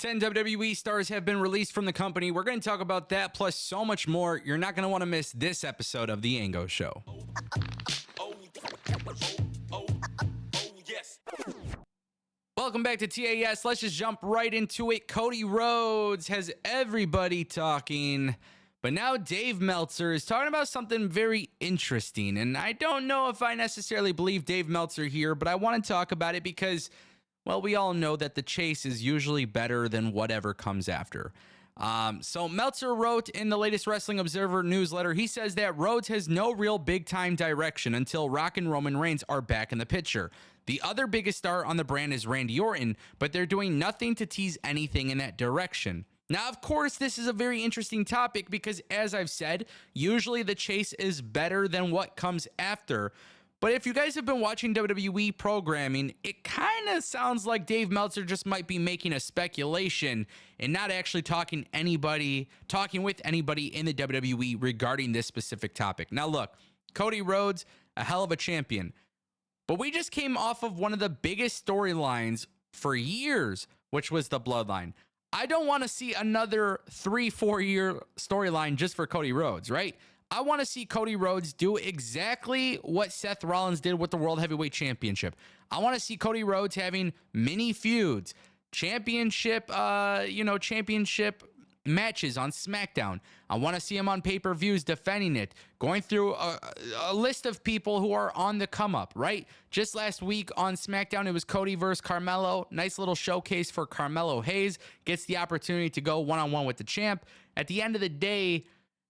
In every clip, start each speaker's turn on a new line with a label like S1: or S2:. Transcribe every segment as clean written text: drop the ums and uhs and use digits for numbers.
S1: 10 WWE stars have been released from the company. We're going to talk about that plus so much more. You're not going to want to miss this episode of The Ango Show. Yes. Welcome back to TAS. Let's just jump right into it. Cody Rhodes has everybody talking. But now Dave Meltzer is talking about something very interesting. And I don't know if I necessarily believe Dave Meltzer here, but I want to talk about it because, well, we all know that the chase is usually better than whatever comes after. So Meltzer wrote in the latest Wrestling Observer newsletter, he says that Rhodes has no real big-time direction until Rock and Roman Reigns are back in the picture. The other biggest star on the brand is Randy Orton, but they're doing nothing to tease anything in that direction. Now, of course, this is a very interesting topic because, as I've said, usually the chase is better than what comes after. But if you guys have been watching WWE programming, it kind of sounds like Dave Meltzer just might be making a speculation and not actually talking with anybody in the WWE regarding this specific topic. Now, look, Cody Rhodes, a hell of a champion. But we just came off of one of the biggest storylines for years, which was the Bloodline. I don't want to see another 3-4 year storyline just for Cody Rhodes, right? I want to see Cody Rhodes do exactly what Seth Rollins did with the World Heavyweight Championship. I want to see Cody Rhodes having mini feuds, championship matches on SmackDown. I want to see him on pay-per-views defending it, going through a list of people who are on the come up, right? Just last week on SmackDown, it was Cody versus Carmelo. Nice little showcase for Carmelo Hayes. Gets the opportunity to go one-on-one with the champ. At the end of the day,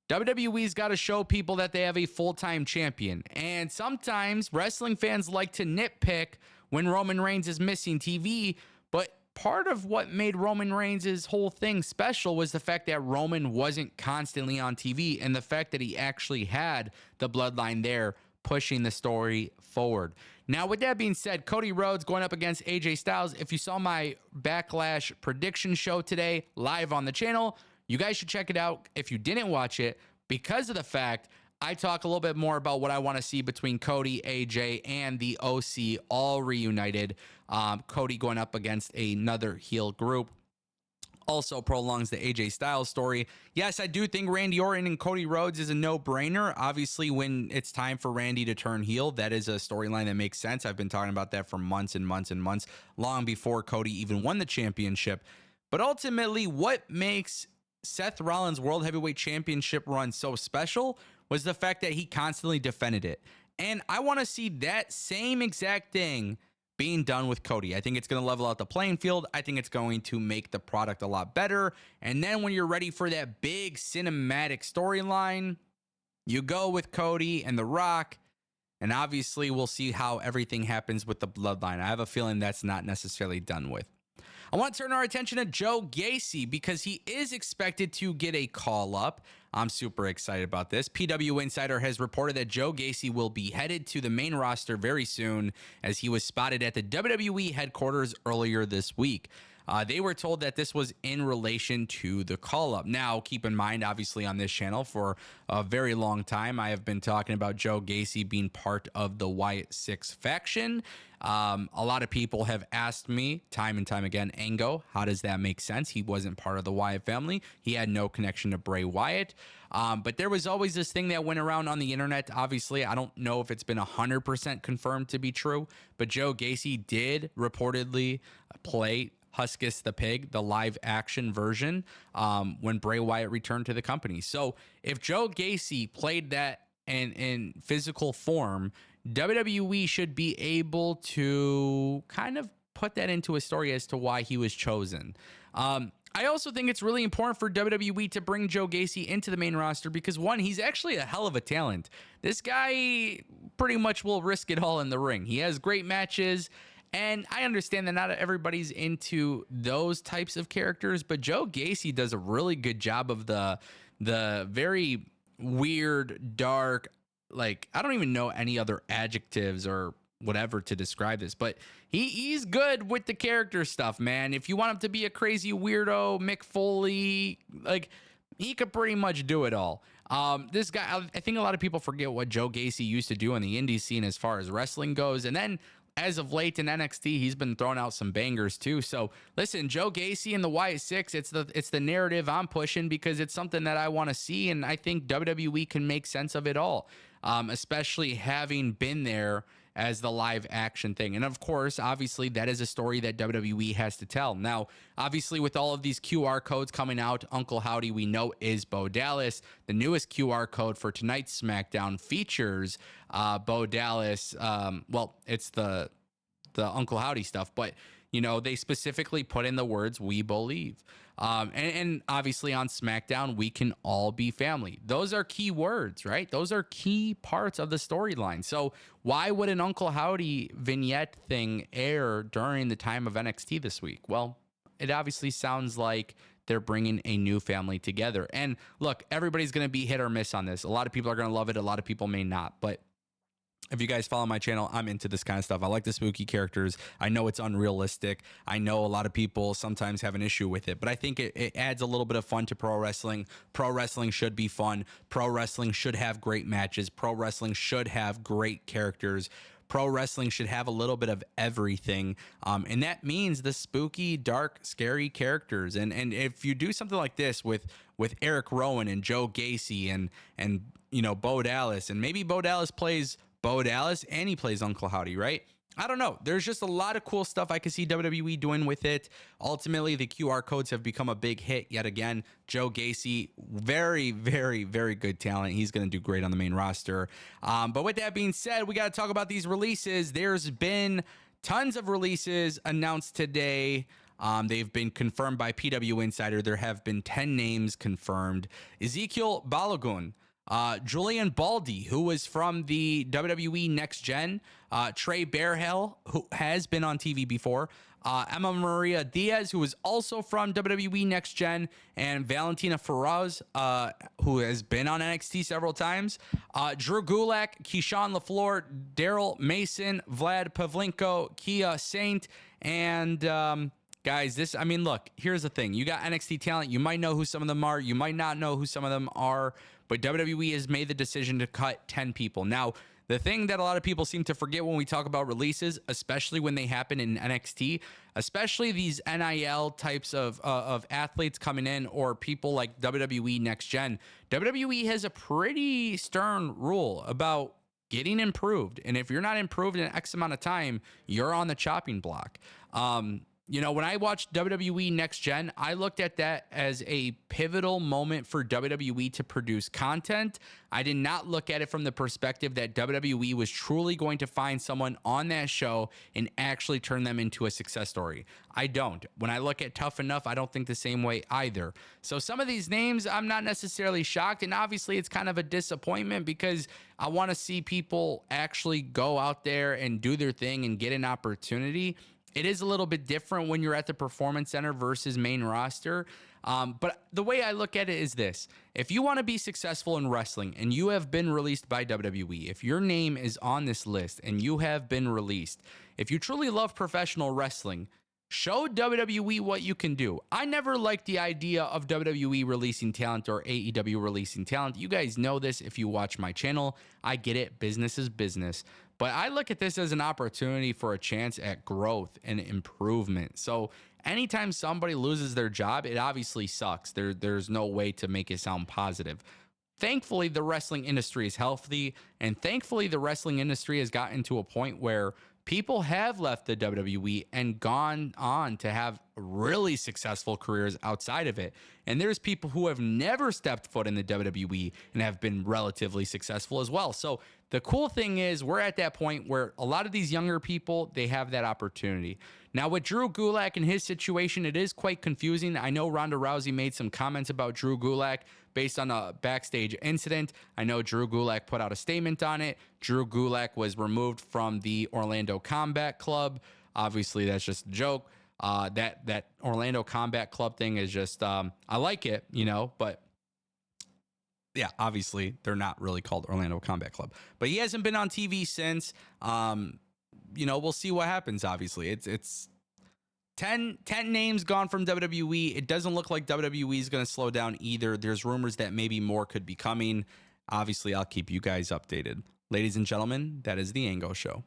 S1: WWE's got to show people that they have a full-time champion. And sometimes wrestling fans like to nitpick when Roman Reigns is missing TV, but part of what made Roman Reigns' whole thing special was the fact that Roman wasn't constantly on TV and the fact that he actually had the Bloodline there pushing the story forward. Now, with that being said, Cody Rhodes going up against AJ Styles. If you saw my Backlash prediction show today live on the channel, you guys should check it out if you didn't watch it, because of the fact I talk a little bit more about what I want to see between Cody, AJ, and the OC all reunited. Cody going up against another heel group also prolongs the AJ Styles story. Yes, I do think Randy Orton and Cody Rhodes is a no-brainer. Obviously, when it's time for Randy to turn heel, that is a storyline that makes sense. I've been talking about that for months and months and months, long before Cody even won the championship. But ultimately, what makes Seth Rollins' World Heavyweight Championship run so special was the fact that he constantly defended it. And I want to see that same exact thing being done with Cody. I think it's going to level out the playing field. I think it's going to make the product a lot better. And then when you're ready for that big cinematic storyline, you go with Cody and The Rock. And obviously, we'll see how everything happens with the Bloodline. I have a feeling that's not necessarily done with. I want to turn our attention to Joe Gacy because he is expected to get a call up. I'm super excited about this. PW Insider has reported that Joe Gacy will be headed to the main roster very soon, as he was spotted at the WWE headquarters earlier this week. They were told that this was in relation to the call-up. Now, keep in mind, obviously, on this channel for a very long time, I have been talking about Joe Gacy being part of the Wyatt Six faction. A lot of people have asked me time and time again, Ango, how does that make sense? He wasn't part of the Wyatt family. He had no connection to Bray Wyatt. But there was always this thing that went around on the internet. Obviously, I don't know if it's been 100% confirmed to be true, but Joe Gacy did reportedly play Huskus the Pig, the live action version, when Bray Wyatt returned to the company. So if Joe Gacy played that in physical form, WWE should be able to kind of put that into a story as to why he was chosen. I also think it's really important for WWE to bring Joe Gacy into the main roster because, one, he's actually a hell of a talent. This guy pretty much will risk it all in the ring. He has great matches. And I understand that not everybody's into those types of characters, but Joe Gacy does a really good job of the very weird, dark, like, I don't even know any other adjectives or whatever to describe this, but he's good with the character stuff, man. If you want him to be a crazy weirdo, Mick Foley, like, he could pretty much do it all. This guy, I think a lot of people forget what Joe Gacy used to do on the indie scene as far as wrestling goes. And then as of late in NXT, he's been throwing out some bangers too. So listen, Joe Gacy and the Wyatt Six, it's the narrative I'm pushing because it's something that I want to see, and I think WWE can make sense of it all, especially having been there as the live action thing. And of course, obviously, that is a story that WWE has to tell. Now, obviously, with all of these QR codes coming out, Uncle Howdy, we know, is Bo Dallas. The newest QR code for tonight's SmackDown features Bo Dallas. Well, it's the Uncle Howdy stuff, but they specifically put in the words "we believe," and obviously on SmackDown, we can all be family. Those are key words, right? Those are key parts of the storyline. So why would an Uncle Howdy vignette thing air during the time of NXT this week? Well, it obviously sounds like they're bringing a new family together. And look, everybody's going to be hit or miss on this. A lot of people are going to love it. A lot of people may not, but if you guys follow my channel, I'm into this kind of stuff. I like the spooky characters. I know it's unrealistic. I know a lot of people sometimes have an issue with it, but I think it adds a little bit of fun to pro wrestling. Pro wrestling should be fun. Pro wrestling should have great matches. Pro wrestling should have great characters. Pro wrestling should have a little bit of everything. And that means the spooky, dark, scary characters. And if you do something like this with Eric Rowan and Joe Gacy and Bo Dallas, and maybe Bo Dallas plays Bo Dallas and he plays Uncle Howdy, right? I don't know. There's just a lot of cool stuff I could see WWE doing with it. Ultimately, the QR codes have become a big hit yet again. Joe Gacy, very, very, very good talent. He's going to do great on the main roster. But with that being said, we got to talk about these releases. There's been tons of releases announced today. They've been confirmed by PW Insider. There have been 10 names confirmed. Ezekiel Balogun, Julian Baldy, who was from the WWE Next Gen, Trey Bearhell, who has been on TV before, Emma Maria Diaz, who is also from WWE Next Gen, and Valentina Feroz, who has been on NXT several times, Drew Gulak, Keyshawn LaFleur, Daryl Mason, Vlad Pavlenko, Kia Saint, and guys, look, here's the thing. You got NXT talent. You might know who some of them are. You might not know who some of them are. But WWE has made the decision to cut 10 people. Now, the thing that a lot of people seem to forget when we talk about releases, especially when they happen in NXT, especially these NIL types of athletes coming in, or people like WWE Next Gen, WWE has a pretty stern rule about getting improved. And if you're not improved in X amount of time, you're on the chopping block. When I watched WWE Next Gen, I looked at that as a pivotal moment for WWE to produce content. I did not look at it from the perspective that WWE was truly going to find someone on that show and actually turn them into a success story. I don't. When I look at Tough Enough, I don't think the same way either. So some of these names, I'm not necessarily shocked. And obviously, it's kind of a disappointment because I want to see people actually go out there and do their thing and get an opportunity. It is a little bit different when you're at the Performance Center versus main roster. But the way I look at it is this. If you want to be successful in wrestling and you have been released by WWE, if your name is on this list and you have been released, if you truly love professional wrestling, show WWE what you can do. I never liked the idea of WWE releasing talent or AEW releasing talent. You guys know this if you watch my channel. I get it. Business is business. But I look at this as an opportunity for a chance at growth and improvement. So anytime somebody loses their job, it obviously sucks. There's no way to make it sound positive. Thankfully, the wrestling industry is healthy, and thankfully, the wrestling industry has gotten to a point where people have left the WWE and gone on to have really successful careers outside of it. And there's people who have never stepped foot in the WWE and have been relatively successful as well. So the cool thing is we're at that point where a lot of these younger people, they have that opportunity. Now with Drew Gulak and his situation, it is quite confusing. I know Ronda Rousey made some comments about Drew Gulak based on a backstage incident. I know Drew Gulak put out a statement on it. Drew Gulak was removed from the Orlando Combat Club. Obviously, that's just a joke. That Orlando Combat Club thing is just, I like it, but yeah, obviously they're not really called Orlando Combat Club. But he hasn't been on TV since. We'll see what happens. Obviously, it's 10 names gone from WWE. It doesn't look like WWE is going to slow down either. There's rumors that maybe more could be coming. Obviously, I'll keep you guys updated. Ladies and gentlemen, that is the Ango Show.